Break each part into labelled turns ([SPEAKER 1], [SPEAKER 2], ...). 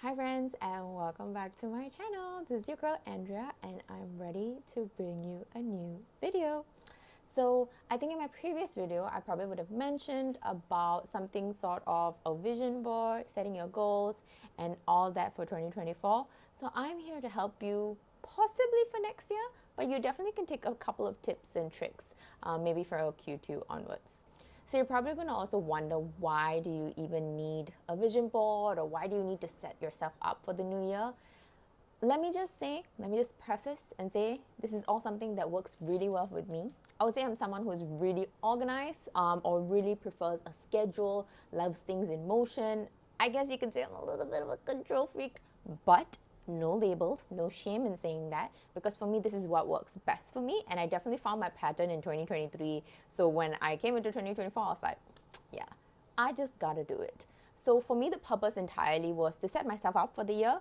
[SPEAKER 1] Hi friends and welcome back to my channel. This is your girl Andrea and I'm ready to bring you a new video. So I think in my previous video I probably would have mentioned about something sort of a vision board, setting your goals and all that for 2024. So I'm here to help you possibly for next year, but you definitely can take a couple of tips and tricks maybe for Q2 onwards. So you're probably going to also wonder, why do you even need a vision board, or why do you need to set yourself up for the new year? Let me just preface and say this is all something that works really well with me. I would say I'm someone who is really organized or really prefers a schedule, loves things in motion. I guess you could say I'm a little bit of a control freak, but no labels, no shame in saying that, because for me this is what works best for me, and I definitely found my pattern in 2023. So when I came into 2024, I was like, yeah, I just gotta do it. So for me, the purpose entirely was to set myself up for the year.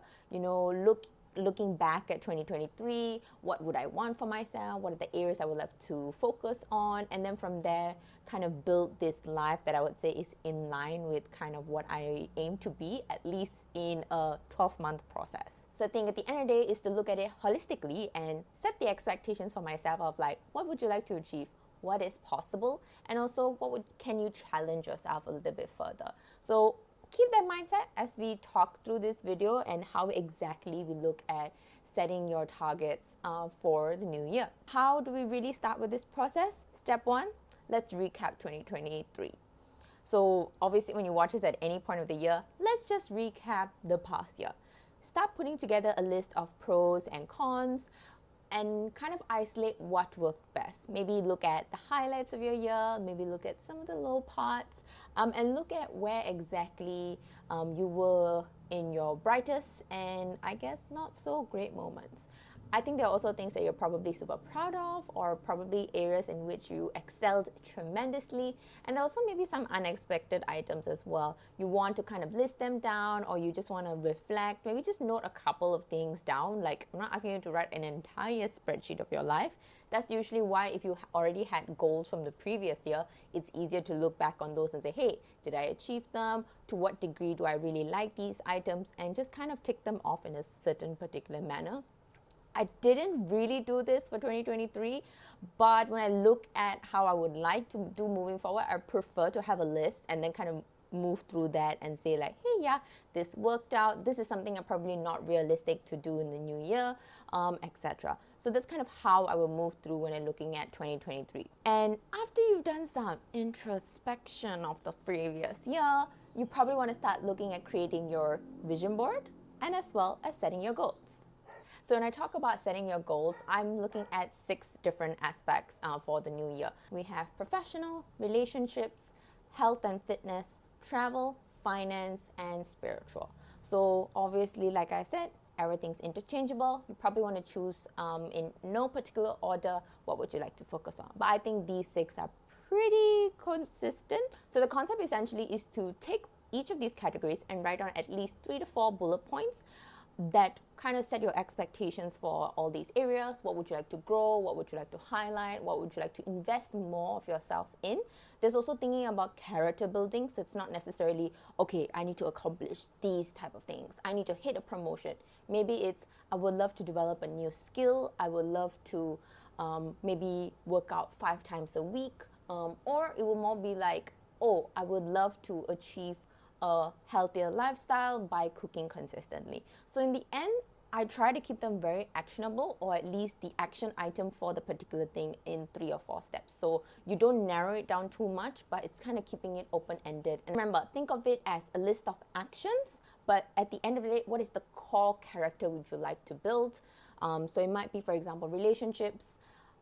[SPEAKER 1] Looking back at 2023, what would I want for myself? What are the areas I would love to focus on? And then from there, kind of build this life that I would say is in line with kind of what I aim to be, at least in a 12-month process. So I think at the end of the day is to look at it holistically and set the expectations for myself of like, what would you like to achieve? What is possible? And also, can you challenge yourself a little bit further? So keep that mindset as we talk through this video and how exactly we look at setting your targets for the new year. How do we really start with this process? Step one, let's recap 2023. So obviously when you watch this at any point of the year, let's just recap the past year. Start putting together a list of pros and cons and kind of isolate what worked best. Maybe look at the highlights of your year, maybe look at some of the low parts, and look at where exactly you were in your brightest and I guess not so great moments. I think there are also things that you're probably super proud of, or probably areas in which you excelled tremendously, and also maybe some unexpected items as well. You want to kind of list them down, or you just want to reflect, maybe just note a couple of things down. Like, I'm not asking you to write an entire spreadsheet of your life. That's usually why, if you already had goals from the previous year, it's easier to look back on those and say, hey, did I achieve them? To what degree do I really like these items? And just kind of tick them off in a certain particular manner. I didn't really do this for 2023, but when I look at how I would like to do moving forward, I prefer to have a list and then kind of move through that and say like, hey, yeah, this worked out. This is something I'm probably not realistic to do in the new year, etc. So that's kind of how I will move through when I'm looking at 2023. And after you've done some introspection of the previous year, you probably want to start looking at creating your vision board and as well as setting your goals. So when I talk about setting your goals, I'm looking at 6 different aspects for the new year. We have professional, relationships, health and fitness, travel, finance, and spiritual. So obviously, like I said, everything's interchangeable. You probably want to choose in no particular order what would you like to focus on. But I think these 6 are pretty consistent. So the concept essentially is to take each of these categories and write down at least 3 to 4 bullet points that kind of set your expectations for all these areas. What would you like to grow? What would you like to highlight? What would you like to invest more of yourself in? There's also thinking about character building. So it's not necessarily, okay, I need to accomplish these type of things. I need to hit a promotion. Maybe it's, I would love to develop a new skill. I would love to maybe work out 5 times a week. Or it will more be like, oh, I would love to achieve a healthier lifestyle by cooking consistently. So in the end, I try to keep them very actionable, or at least the action item for the particular thing in 3 or 4 steps. So you don't narrow it down too much, but it's kind of keeping it open-ended. And remember, think of it as a list of actions, but at the end of the day, what is the core character would you like to build? So it might be, for example, relationships.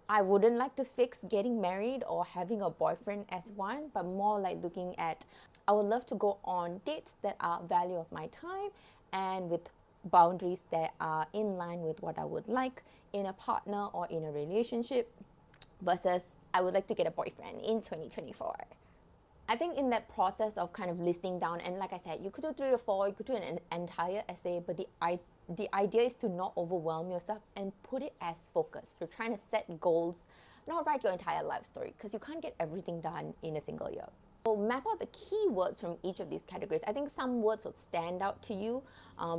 [SPEAKER 1] I wouldn't like to fix getting married or having a boyfriend as one, but more like looking at, I would love to go on dates that are value of my time and with boundaries that are in line with what I would like in a partner or in a relationship, versus I would like to get a boyfriend in 2024. I think in that process of kind of listing down, and like I said, you could do 3 to 4, you could do an entire essay, but the idea is to not overwhelm yourself and put it as focus. You're trying to set goals, not write your entire life story, because you can't get everything done in a single year. So map out the keywords from each of these categories. I think some words would stand out to you.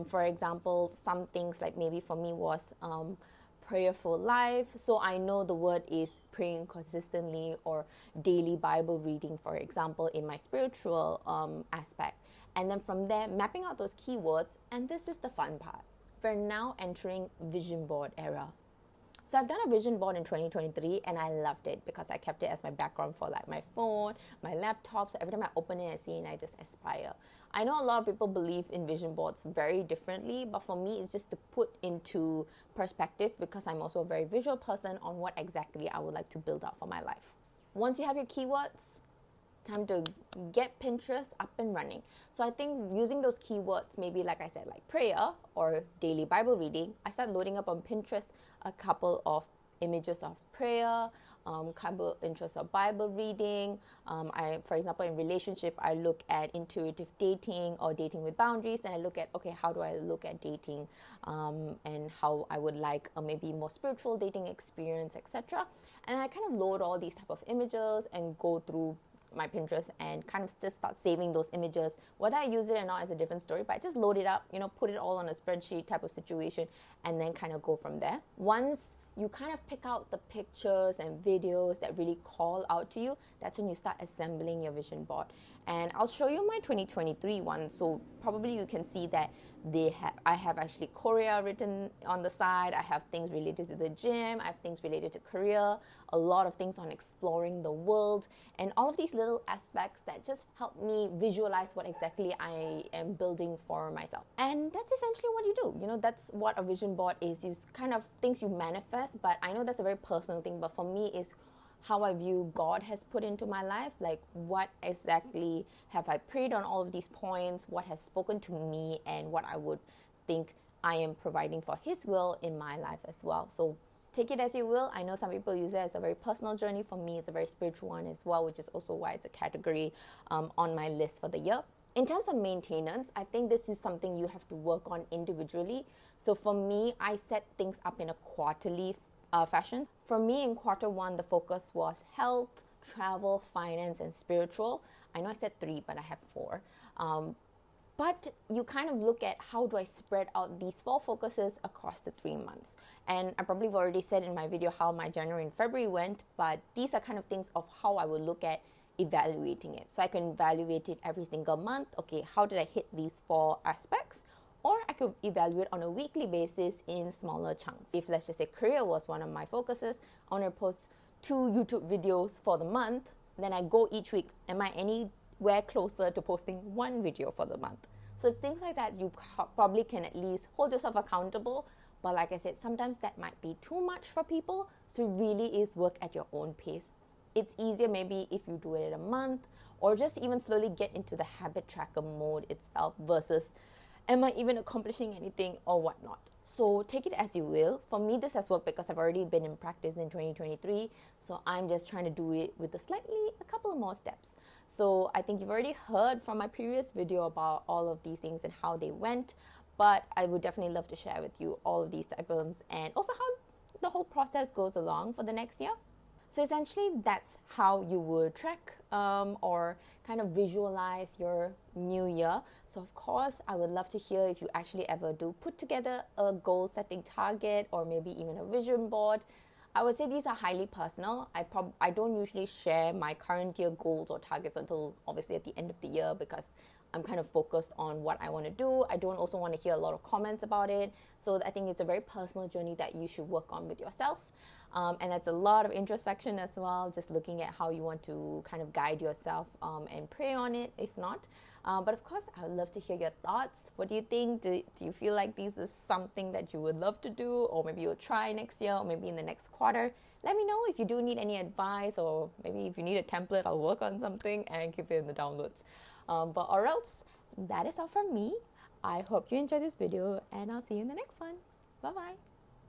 [SPEAKER 1] For example, some things like maybe for me was prayerful life. So I know the word is praying consistently, or daily Bible reading, for example, in my spiritual aspect. And then from there, mapping out those keywords. And this is the fun part. We're now entering vision board era. So I've done a vision board in 2023 and I loved it because I kept it as my background for like my phone, my laptop. So every time I open it, I see it and I just aspire. I know a lot of people believe in vision boards very differently, but for me, it's just to put into perspective because I'm also a very visual person on what exactly I would like to build out for my life. Once you have your keywords, time to get Pinterest up and running. So I think using those keywords, maybe like I said, like prayer or daily Bible reading, I start loading up on Pinterest a couple of images of prayer, couple interests of Bible reading. For example, in relationship, I look at intuitive dating or dating with boundaries, and I look at, okay, how do I look at dating, and how I would like a maybe more spiritual dating experience, etc. And I kind of load all these type of images and go through my Pinterest and kind of just start saving those images. Whether I use it or not is a different story, but I just load it up, put it all on a spreadsheet type of situation, and then kind of go from there. Once you kind of pick out the pictures and videos that really call out to you, that's when you start assembling your vision board. And I'll show you my 2023 one. So probably you can see that I have actually Korea written on the side. I have things related to the gym. I have things related to career, a lot of things on exploring the world, and all of these little aspects that just help me visualize what exactly I am building for myself. And that's essentially what you do. That's what a vision board is. It's kind of things you manifest, but I know that's a very personal thing, but for me is how I view God has put into my life. Like, what exactly have I prayed on all of these points, what has spoken to me, and what I would think I am providing for His will in my life as well. So take it as you will. I know some people use it as a very personal journey. For me, it's a very spiritual one as well, which is also why it's a category on my list for the year. In terms of maintenance, I think this is something you have to work on individually. So for me, I set things up in a quarterly fashion. For me, in quarter one, the focus was health, travel, finance, and spiritual. I know I said 3, but I have 4. But you kind of look at how do I spread out these 4 focuses across the 3 months. And I probably have already said in my video how my January and February went, but these are kind of things of how I would look at evaluating it. So I can evaluate it every single month. Okay, how did I hit these 4 aspects? Or I could evaluate on a weekly basis in smaller chunks. If let's just say career was one of my focuses, I want to post 2 YouTube videos for the month, then I go each week. Am I anywhere closer to posting 1 video for the month? So it's things like that you probably can at least hold yourself accountable. But like I said, sometimes that might be too much for people. So it really is work at your own pace. It's easier maybe if you do it in a month, or just even slowly get into the habit tracker mode itself versus am I even accomplishing anything or whatnot? So take it as you will. For me, this has worked because I've already been in practice in 2023. So I'm just trying to do it with a couple of more steps. So I think you've already heard from my previous video about all of these things and how they went. But I would definitely love to share with you all of these items and also how the whole process goes along for the next year. So essentially, that's how you would track or kind of visualize your new year. So of course, I would love to hear if you actually ever do put together a goal setting target or maybe even a vision board. I would say these are highly personal. I don't usually share my current year goals or targets until obviously at the end of the year because I'm kind of focused on what I want to do. I don't also want to hear a lot of comments about it. So I think it's a very personal journey that you should work on with yourself. And that's a lot of introspection as well, just looking at how you want to kind of guide yourself and pray on it, if not. But of course, I would love to hear your thoughts. What do you think? Do you feel like this is something that you would love to do, or maybe you'll try next year, or maybe in the next quarter? Let me know if you do need any advice, or maybe if you need a template, I'll work on something and keep it in the downloads. Or else, that is all from me. I hope you enjoyed this video, and I'll see you in the next one. Bye-bye.